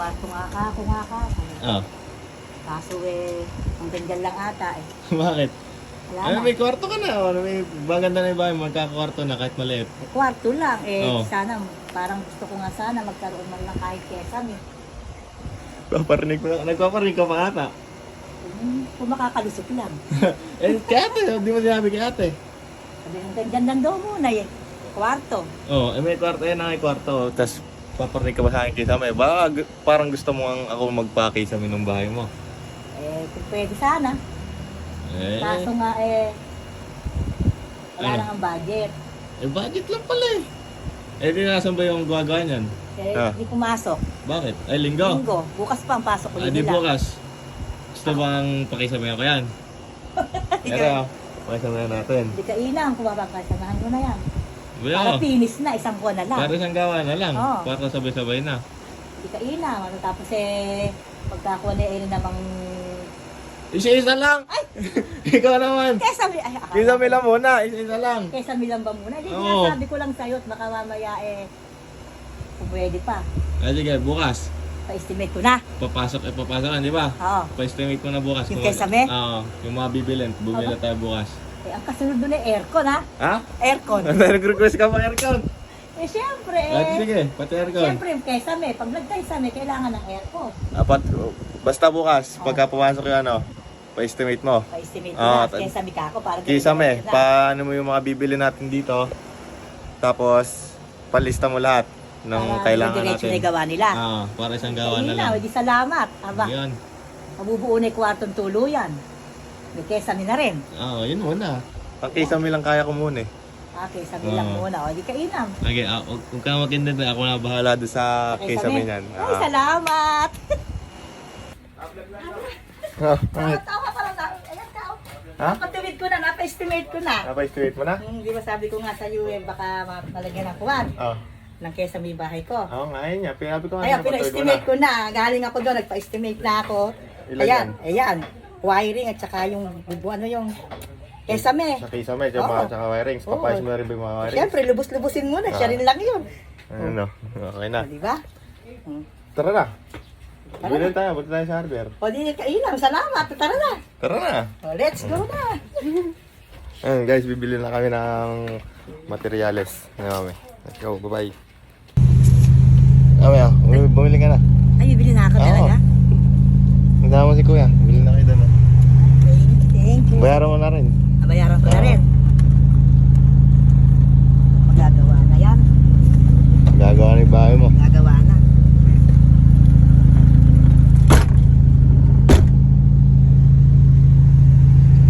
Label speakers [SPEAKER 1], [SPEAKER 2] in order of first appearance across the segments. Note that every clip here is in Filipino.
[SPEAKER 1] kwarto nga ako.
[SPEAKER 2] Oh.
[SPEAKER 1] Kaso hanggang dyan lang ata eh.
[SPEAKER 2] Bakit?
[SPEAKER 1] Wala
[SPEAKER 2] Ano,
[SPEAKER 1] na.
[SPEAKER 2] may kwarto ka na. Ano, may maganda na yung bahay mo. Magkakakwarto na kahit maliit.
[SPEAKER 1] Kwarto lang
[SPEAKER 2] Oo.
[SPEAKER 1] sana, parang gusto ko nga sana magkaroon man lang kahit kesam eh.
[SPEAKER 2] Nagpaparinig ka pa ata.
[SPEAKER 1] Kung makakalusot lang.
[SPEAKER 2] Eh, kaya ate, di mo sinabi kay ate.
[SPEAKER 1] Sabi hanggang dyan lang daw muna eh. Kwarto.
[SPEAKER 2] Oh, may kwarto yan, may kwarto. Tapos paparinig ka ba sa akin kisame? Baka parang gusto mo ang ako magpakisame ng bahay mo.
[SPEAKER 1] Kung pwede sana. Kaso nga wala
[SPEAKER 2] Ano?
[SPEAKER 1] lang ang budget.
[SPEAKER 2] Budget lang pala eh. Eh, di nasan ba yung gagawa niyan?
[SPEAKER 1] Hindi pumasok.
[SPEAKER 2] Bakit? Ay, linggo.
[SPEAKER 1] Linggo. Bukas pa ang pasok ko
[SPEAKER 2] Di
[SPEAKER 1] nila.
[SPEAKER 2] bukas. Gusto bang pakisame ko yan? Pero, pakisame natin.
[SPEAKER 1] Hindi ka inang, kung mapapasamahan mo na yan.
[SPEAKER 2] Buya
[SPEAKER 1] Para
[SPEAKER 2] ko.
[SPEAKER 1] finish na, isang buwan na lang.
[SPEAKER 2] Para isang gawa na lang.
[SPEAKER 1] Oo.
[SPEAKER 2] Para sabay-sabay na.
[SPEAKER 1] Hindi ka inang. Ano, tapos pagkakuha na namang...
[SPEAKER 2] Isa-isa lang! Ikaw naman!
[SPEAKER 1] Kesame,
[SPEAKER 2] Kisame lang muna, isa-isa lang.
[SPEAKER 1] Kesame lang ba muna? Hindi,
[SPEAKER 2] Oo.
[SPEAKER 1] sinasabi ko lang sa'yo at baka mamaya kung pwede pa.
[SPEAKER 2] Ah, sige, bukas.
[SPEAKER 1] Pa-estimate ko na.
[SPEAKER 2] Papasok ka, di ba?
[SPEAKER 1] Oo.
[SPEAKER 2] Pa-estimate mo na bukas.
[SPEAKER 1] Yung
[SPEAKER 2] Kung-
[SPEAKER 1] kesame?
[SPEAKER 2] Oo, yung mga bibilin. Bumili tayo bukas.
[SPEAKER 1] Ang kasunod doon aircon ha?
[SPEAKER 2] Ha?
[SPEAKER 1] Aircon.
[SPEAKER 2] Nag-request ka pa aircon?
[SPEAKER 1] Syempre
[SPEAKER 2] Sige, pati aircon.
[SPEAKER 1] Syempre yung kesame. Pag nagkesame, kailangan ng aircon.
[SPEAKER 2] Basta bukas,
[SPEAKER 1] Oo.
[SPEAKER 2] pagka pumasok yung pa-estimate mo.
[SPEAKER 1] Pa-estimate ko
[SPEAKER 2] Oo,
[SPEAKER 1] na. Kesame ka ako para...
[SPEAKER 2] Kisame,
[SPEAKER 1] ganun na.
[SPEAKER 2] paano mo yung mga bibili natin dito. Tapos, palista mo lahat ng
[SPEAKER 1] Para
[SPEAKER 2] kailangan
[SPEAKER 1] diretso
[SPEAKER 2] natin.
[SPEAKER 1] na yung gawa nila.
[SPEAKER 2] Para isang gawa na
[SPEAKER 1] Ayun
[SPEAKER 2] lang.
[SPEAKER 1] Hindi salamat. Aba,
[SPEAKER 2] Yun.
[SPEAKER 1] mabubuo na yung kwartong tuluyan. May kesame na rin.
[SPEAKER 2] Yun muna. Ang kisame lang kaya ko muna eh.
[SPEAKER 1] Kesame lang
[SPEAKER 2] Oo.
[SPEAKER 1] muna. O, di ka inam.
[SPEAKER 2] Okay, kung ka magintindi, ako na bahala doon sa kisame niyan.
[SPEAKER 1] Ay, salamat.
[SPEAKER 2] Bakit?
[SPEAKER 1] Tawa pa lang. Ayan ka.
[SPEAKER 2] Ha?
[SPEAKER 1] Napatuwid ko na. Napa-estimate ko na.
[SPEAKER 2] Napa-estimate mo na?
[SPEAKER 1] Di ba sabi ko nga sa iyo baka malagyan ng kuwan.
[SPEAKER 2] Oo.
[SPEAKER 1] Ng kesame bahay ko.
[SPEAKER 2] Oo nga, yun nga. Pinabi ko nga.
[SPEAKER 1] Ayan, pina-estimate ko na. Galing ako doon, nagpa-estimate na ako.
[SPEAKER 2] Ilan
[SPEAKER 1] Ayan. Wiring at saka yung, yung kesame.
[SPEAKER 2] Sa kisame,
[SPEAKER 1] Oo.
[SPEAKER 2] tsaka wirings.
[SPEAKER 1] Oo.
[SPEAKER 2] Papayos mo na rin ba yung mga wirings?
[SPEAKER 1] Siyempre, lubos-lubusin mo na. Siya rin lang yun.
[SPEAKER 2] Ano? Okay na.
[SPEAKER 1] Di ba?
[SPEAKER 2] Tara na.
[SPEAKER 1] Tara
[SPEAKER 2] Bilhin tayo, punta tayo sa hardware.
[SPEAKER 1] O di ka ilang. Salamat. Tara na.
[SPEAKER 2] Tara na.
[SPEAKER 1] O, let's go na.
[SPEAKER 2] Ayun guys, bibili na kami ng materyales. Ayun, let's go, bye-bye. Bumili ka na.
[SPEAKER 1] Ay, bibili na ako
[SPEAKER 2] Oo.
[SPEAKER 1] talaga.
[SPEAKER 2] Magdama mo si kuya, bibili na kayo doon.
[SPEAKER 1] Thank you.
[SPEAKER 2] Bayaran mo na rin.
[SPEAKER 1] Nabayaran ko na rin. Magagawa na yan.
[SPEAKER 2] Gagawa na yung bahay mo.
[SPEAKER 1] Magagawa na.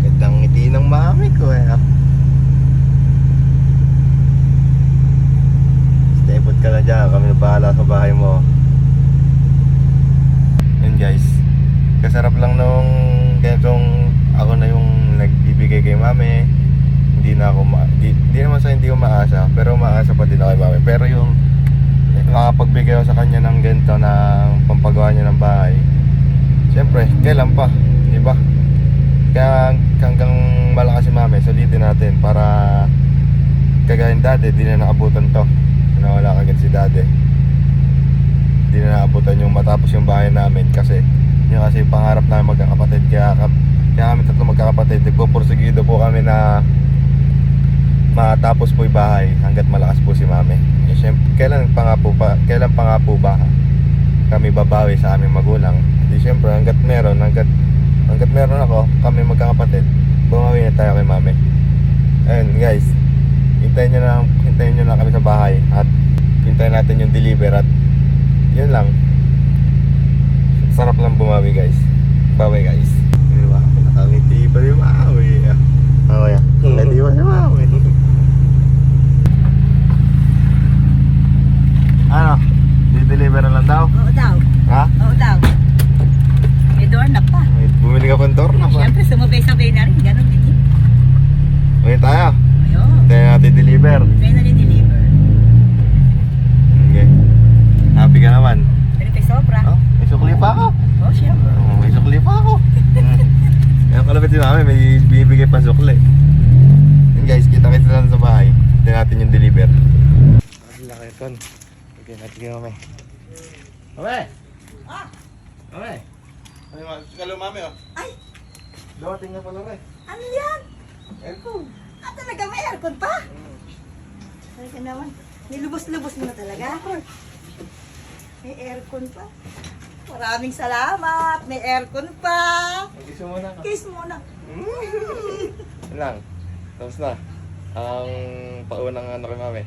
[SPEAKER 2] Gandang ngiti ng mami ko eh. Stay put ka na dyan, kami na bahala sa bahay mo. Yun guys, kasarap lang nung ganitong ako na yung nagbibigay kay mami. Hindi na ako hindi naman sa hindi ko maasa, pero maasa pa din ako kay mami. Pero yung nakapagbigay ako sa kanya ng ganito na pampagawa niya ng bahay, siyempre, kailan pa, di ba? Kaya hanggang malakas si mami, sulitin natin para kagayin dati, di na naabutan to. Nawala kagad si dati. Di na naabutan yung matapos yung bahay namin kasi yun kasi pangarap namin magkakapatid. Kaya kami tatlo magkakapatid, nagpupursigido po kami na matapos po yung bahay hanggat malakas po si mami. Eh, syempre, kailan pa nga po ba kami babawi sa aming magulang? Di syempre hanggat meron ako, kami magkakapatid, bumawi na tayo kay mami. Ayun guys, hintayin nyo na kami sa bahay at hintayin natin yung deliver at yun lang. Sarap lang bumawi guys. Bawi guys. Diba? Nakangiti pa yung mawi. Okay, nakangiti pa yung mawi. Ano? Di-deliver na lang daw?
[SPEAKER 1] Oo daw.
[SPEAKER 2] Ha?
[SPEAKER 1] Oo daw. May door na pa.
[SPEAKER 2] Bumili ka pang door na pa.
[SPEAKER 1] Siyempre, sumabay-sabay na rin. Ganon din yun.
[SPEAKER 2] Okay tayo.
[SPEAKER 1] Ayun.
[SPEAKER 2] Hintayin natin deliver.
[SPEAKER 1] May na-deliver.
[SPEAKER 2] Okay. Happy ka naman?
[SPEAKER 1] Pero kay sobra.
[SPEAKER 2] Oh, may sukli pa ako.
[SPEAKER 1] Oo, siyempre.
[SPEAKER 2] Oh, may sukli pa ako. Kaya kalapit din namin, may bibigay pa sukli. Yun guys, kita-kita lang sa bahay. Hintayin natin yung deliver. Ang laki ito. Okay, natin kay mami. Mami!
[SPEAKER 1] Ah!
[SPEAKER 2] Okay. Kalo mami oh.
[SPEAKER 1] Ay!
[SPEAKER 2] Dawating na pala rin.
[SPEAKER 1] Ano yan?
[SPEAKER 2] Aircon.
[SPEAKER 1] Ah, talaga may aircon pa? Talaga naman. Nilubos-lubos mo na talaga. May aircon pa. Maraming salamat. May aircon pa.
[SPEAKER 2] Mag-iso muna ka.
[SPEAKER 1] Kiss muna.
[SPEAKER 2] Yan lang. Tapos na. Ang paunang ano kay mami.